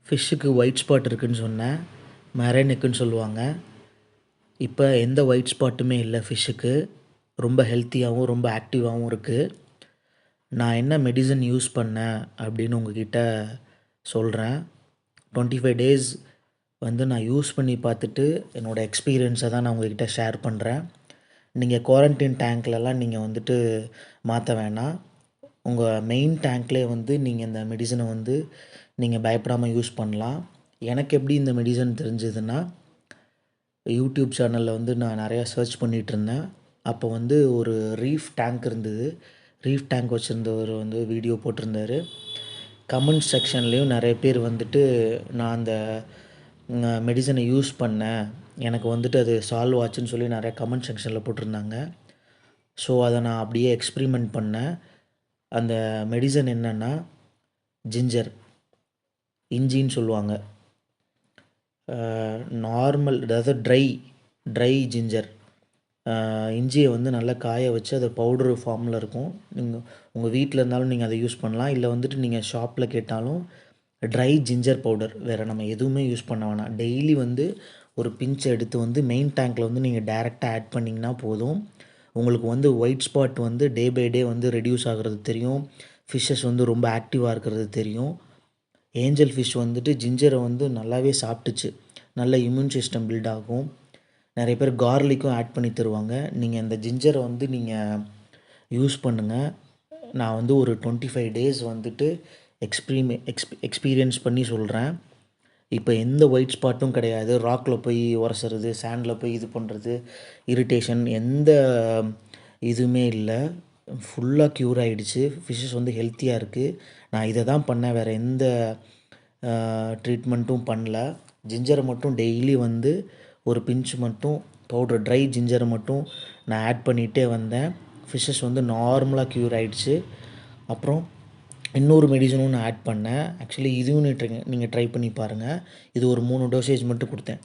ஃபிஷ்ஷுக்கு white spot இருக்குன்னு சொன்னேன். மரே நெக்குன்னு சொல்லுவாங்க. இப்போ எந்த ஒயிட் ஸ்பாட்டுமே இல்லை ஃபிஷ்ஷுக்கு. ரொம்ப ஹெல்த்தியாகவும் ரொம்ப ஆக்டிவாகவும் இருக்குது. நான் என்ன மெடிசன் யூஸ் பண்ணேன் அப்படின்னு உங்ககிட்ட சொல்கிறேன். 25 டேஸ் நான் யூஸ் பண்ணி பார்த்துட்டு என்னோடய எக்ஸ்பீரியன்ஸை தான் நான் உங்ககிட்ட ஷேர் பண்ணுறேன். நீங்கள் குவாரண்டைன் டேங்க்லலாம் நீங்கள் மாற்ற வேணாம். உங்கள் மெயின் டேங்க்லேயே நீங்கள் இந்த மெடிசனை நீங்கள் பயப்படாமல் யூஸ் பண்ணலாம். எனக்கு எப்படி இந்த மெடிசன் தெரிஞ்சதுன்னா, யூடியூப் சேனலில் நான் நிறையா சர்ச் பண்ணிகிட்ருந்தேன். அப்போ ஒரு ரீஃப் டேங்க் இருந்தது. ரீஃப் டேங்க் வச்சுருந்தவர் வீடியோ போட்டிருந்தார். கமெண்ட் செக்ஷன்லேயும் நிறைய பேர் நான் அந்த மெடிசனை யூஸ் பண்ணேன், எனக்கு அது சால்வ் ஆச்சுன்னு சொல்லி நிறையா கமெண்ட் செக்ஷனில் போட்டிருந்தாங்க. ஸோ அதை நான் அப்படியே எக்ஸ்பிரிமெண்ட் பண்ணேன். அந்த மெடிசன் என்னென்னா ஜிஞ்சர், இஞ்சின்னு சொல்லுவாங்க. நார்மல், அதாவது ட்ரை ஜிஞ்சர். இஞ்சியை நல்லா காய வச்சு அது பவுட்ரு ஃபார்மில் இருக்கும். நீங்கள் உங்கள் வீட்டில் இருந்தாலும் நீங்கள் அதை யூஸ் பண்ணலாம். இல்லை நீங்கள் ஷாப்பில் கேட்டாலும் ட்ரை ஜிஞ்சர் பவுடர், வேறு நம்ம எதுவுமே யூஸ் பண்ண வேணாம். டெய்லி ஒரு பிஞ்சை எடுத்து மெயின் டேங்க்கில் நீங்கள் டைரெக்டாக ஆட் பண்ணிங்கன்னா போதும். உங்களுக்கு white spot day by day reduce ஆகிறது தெரியும். ஃபிஷ்ஷஸ் ரொம்ப ஆக்டிவாக இருக்கிறது தெரியும். ஏஞ்சல் ஃபிஷ் ஜிஞ்சரை நல்லாவே சாப்பிட்டுச்சு. நல்ல இம்யூன் சிஸ்டம் பில்ட் ஆகும். நிறைய பேர் கார்லிக்கும் ஆட் பண்ணி தருவாங்க. நீங்கள் இந்த ஜிஞ்சரை நீங்கள் யூஸ் பண்ணுங்கள். நான் ஒரு 25 டேஸ் எக்ஸ்பீரியன்ஸ் பண்ணி சொல்கிறேன். இப்போ எந்த ஒயிட் ஸ்பாட்டும் கிடையாது. ராக்கில் போய் உரசுறது, சாண்டில் போய் இது பண்ணுறது, இரிட்டேஷன், எந்த இதுவுமே இல்லை. ஃபுல்லாக க்யூர் ஆகிடுச்சு. ஃபிஷ்ஷஸ் ஹெல்த்தியாக இருக்குது. நான் இதை தான் பண்ணேன், வேறு எந்த ட்ரீட்மெண்ட்டும் பண்ணல. ஜிஞ்சரை மட்டும் டெய்லி ஒரு பிஞ்ச் மட்டும் பவுடர், ட்ரை ஜிஞ்சரை மட்டும் நான் ஆட் பண்ணிகிட்டே வந்தேன். ஃபிஷ்ஷஸ் நார்மலாக க்யூர் ஆகிடுச்சு. அப்புறம் இன்னொரு மெடிசனும் நான் ஆட் பண்ணேன். ஆக்சுவலி இதுவும் நீங்கள் ட்ரை பண்ணி பாருங்கள். இது ஒரு 3 டோசேஜ் மட்டும் கொடுத்தேன்.